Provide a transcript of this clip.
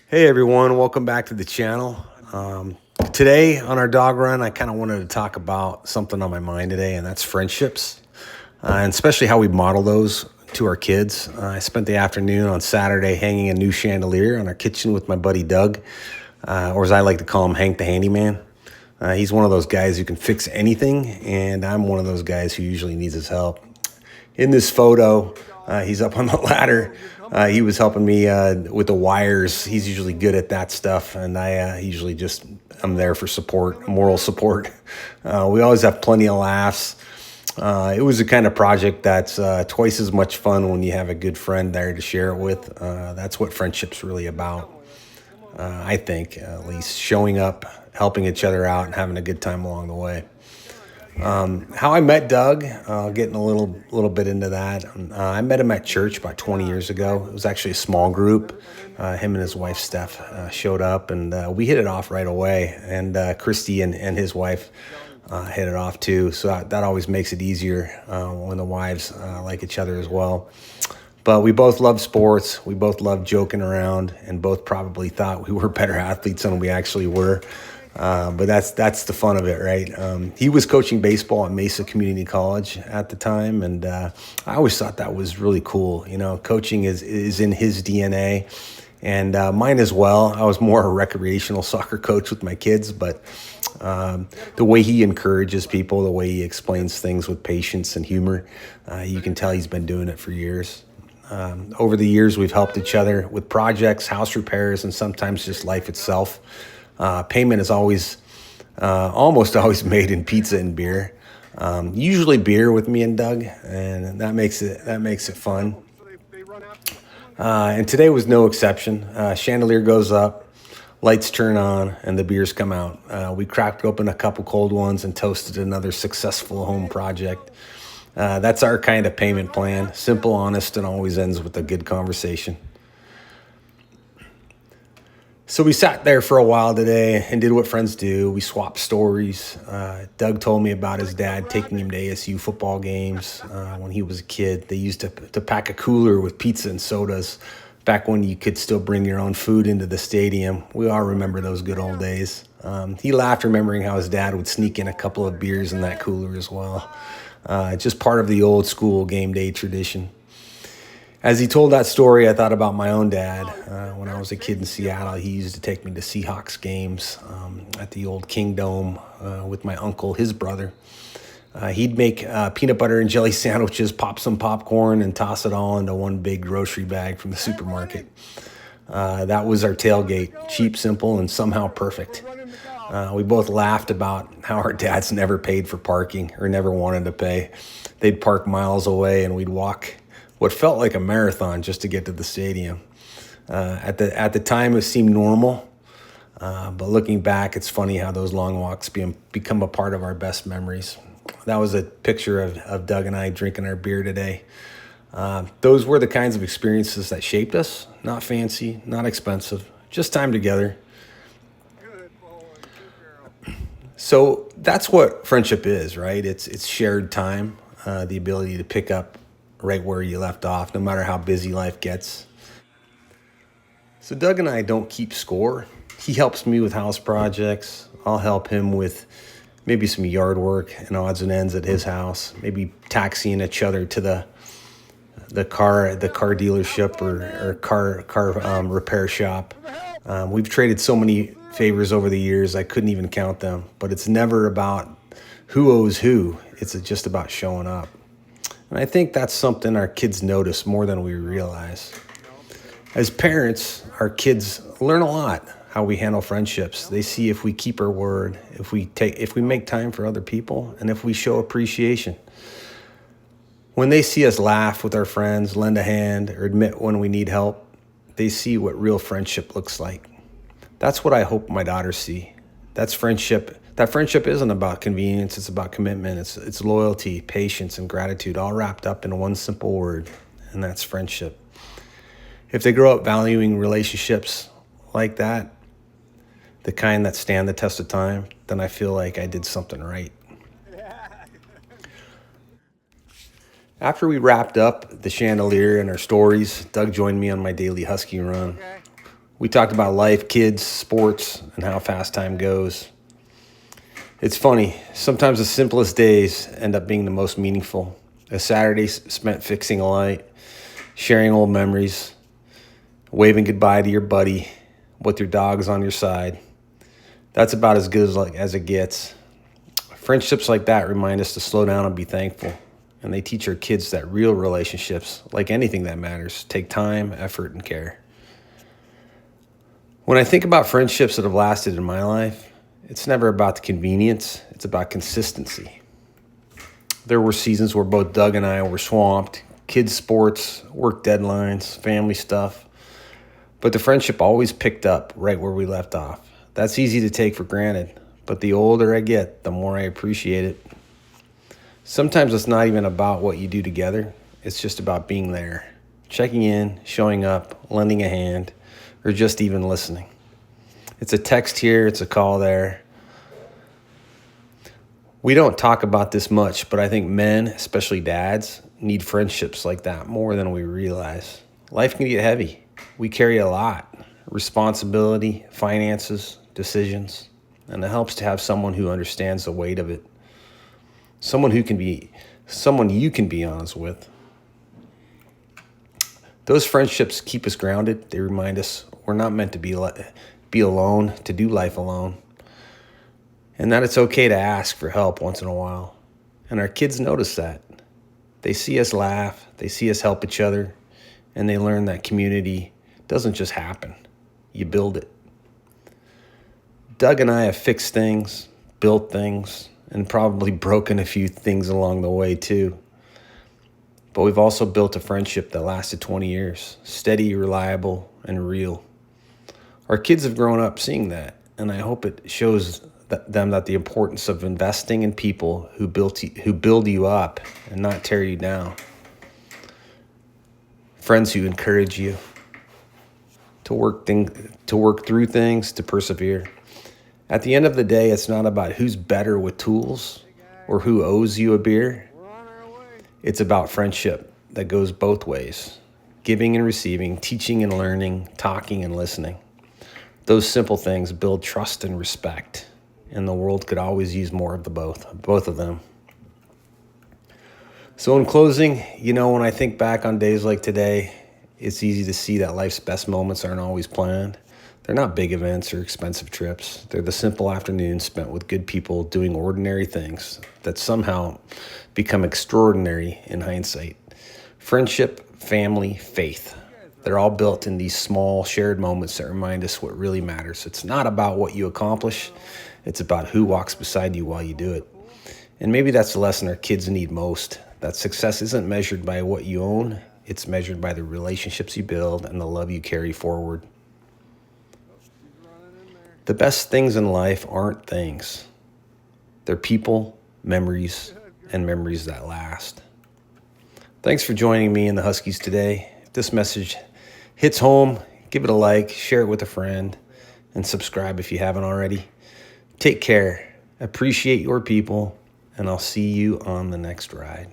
Hey everyone, welcome back to the channel. Today on our dog run, I kind of wanted to talk about something on my mind today, and that's friendships, and especially how we model those to our kids. I spent the afternoon on Saturday hanging a new chandelier on our kitchen with my buddy Doug, or as I like to call him, Hank the Handyman. He's one of those guys who can fix anything, and I'm one of those guys who usually needs his help. In this photo, he's up on the ladder. He was helping me with the wires. He's usually good at that stuff, and I usually just I'm there for support, moral support. We always have plenty of laughs. It was the kind of project that's twice as much fun when you have a good friend there to share it with. That's what friendship's really about. I think, at least, showing up, helping each other out, and having a good time along the way. How I met Doug, getting a little bit into that. I met him at church about 20 years ago. It was actually a small group. Him and his wife Steph showed up, and we hit it off right away. And Christy and his wife hit it off too. So that always makes it easier when the wives like each other as well. But we both love sports. We both love joking around, and both probably thought we were better athletes than we actually were. But that's the fun of it, right? He was coaching baseball at Mesa Community College at the time, and I always thought that was really cool. You know, coaching is in his DNA, and mine as well. I was more a recreational soccer coach with my kids, but the way he encourages people, the way he explains things with patience and humor, you can tell he's been doing it for years. Over the years, we've helped each other with projects, house repairs, and sometimes just life itself. Payment is almost always made in pizza and beer. Usually beer with me and Doug, and that makes it fun. And today was no exception. Chandelier goes up, lights turn on, and the beers come out. We cracked open a couple cold ones and toasted another successful home project. That's our kind of payment plan. Simple, honest, and always ends with a good conversation. So we sat there for a while today and did what friends do. We swapped stories. Doug told me about his dad taking him to ASU football games when he was a kid. They used to pack a cooler with pizza and sodas back when you could still bring your own food into the stadium. We all remember those good old days. He laughed remembering how his dad would sneak in a couple of beers in that cooler as well. Just part of the old school game day tradition. As he told that story, I thought about my own dad. When I was a kid in Seattle, he used to take me to Seahawks games at the old Kingdome with my uncle, his brother. He'd make peanut butter and jelly sandwiches, pop some popcorn, and toss it all into one big grocery bag from the supermarket. That was our tailgate, cheap, simple, and somehow perfect. We both laughed about how our dads never paid for parking or never wanted to pay. They'd park miles away, and we'd walk what felt like a marathon just to get to the stadium. At the time, it seemed normal, but looking back, it's funny how those long walks become a part of our best memories. That was a picture of Doug and I drinking our beer today. Those were the kinds of experiences that shaped us. Not fancy, not expensive, just time together. So that's what friendship is, right? It's shared time, the ability to pick up right where you left off, no matter how busy life gets. So Doug and I don't keep score. He helps me with house projects. I'll help him with maybe some yard work and odds and ends at his house. Maybe taxiing each other to the car dealership or car repair shop. We've traded so many favors over the years I couldn't even count them. But it's never about who owes who. It's just about showing up. And I think that's something our kids notice more than we realize. As parents, our kids learn a lot how we handle friendships. They see if we keep our word, if we make time for other people, and if we show appreciation. When they see us laugh with our friends, lend a hand, or admit when we need help, they see what real friendship looks like. That's what I hope my daughters see. That's friendship. That friendship isn't about convenience, it's about commitment. It's loyalty, patience, and gratitude all wrapped up in one simple word, and that's friendship. If they grow up valuing relationships like that, the kind that stand the test of time, then I feel like I did something right. After we wrapped up the chandelier and our stories, Doug joined me on my daily husky run. We talked about life, kids, sports, and how fast time goes. It's funny, sometimes the simplest days end up being the most meaningful. A Saturday spent fixing a light, sharing old memories, waving goodbye to your buddy with your dogs on your side. That's about as good as it gets. Friendships like that remind us to slow down and be thankful. And they teach our kids that real relationships, like anything that matters, take time, effort, and care. When I think about friendships that have lasted in my life, it's never about the convenience, it's about consistency. There were seasons where both Doug and I were swamped, kids' sports, work deadlines, family stuff. But the friendship always picked up right where we left off. That's easy to take for granted, but the older I get, the more I appreciate it. Sometimes it's not even about what you do together. It's just about being there, checking in, showing up, lending a hand, or just even listening. It's a text here, it's a call there. We don't talk about this much, but I think men, especially dads, need friendships like that more than we realize. Life can get heavy. We carry a lot: responsibility, finances, decisions, and it helps to have someone who understands the weight of it. Someone you can be honest with. Those friendships keep us grounded. They remind us we're not meant to be alone, to do life alone, and that it's okay to ask for help once in a while. And our kids notice that. They see us laugh, they see us help each other, and they learn that community doesn't just happen. You build it. Doug and I have fixed things, built things, and probably broken a few things along the way too. But we've also built a friendship that lasted 20 years, steady, reliable, and real. Our kids have grown up seeing that, and I hope it shows them that the importance of investing in people who build you up and not tear you down. Friends who encourage you to work through things, to persevere. At the end of the day, it's not about who's better with tools or who owes you a beer. It's about friendship that goes both ways, giving and receiving, teaching and learning, talking and listening. Those simple things build trust and respect, and the world could always use more of both of them. So in closing, when I think back on days like today, it's easy to see that life's best moments aren't always planned. They're not big events or expensive trips. They're the simple afternoons spent with good people doing ordinary things that somehow become extraordinary in hindsight. Friendship, family, faith. They're all built in these small shared moments that remind us what really matters. It's not about what you accomplish. It's about who walks beside you while you do it. And maybe that's the lesson our kids need most, that success isn't measured by what you own. It's measured by the relationships you build and the love you carry forward. The best things in life aren't things. They're people, memories, and memories that last. Thanks for joining me and the Huskies today. If this message hits home, give it a like, share it with a friend, and subscribe if you haven't already. Take care. Appreciate your people, and I'll see you on the next ride.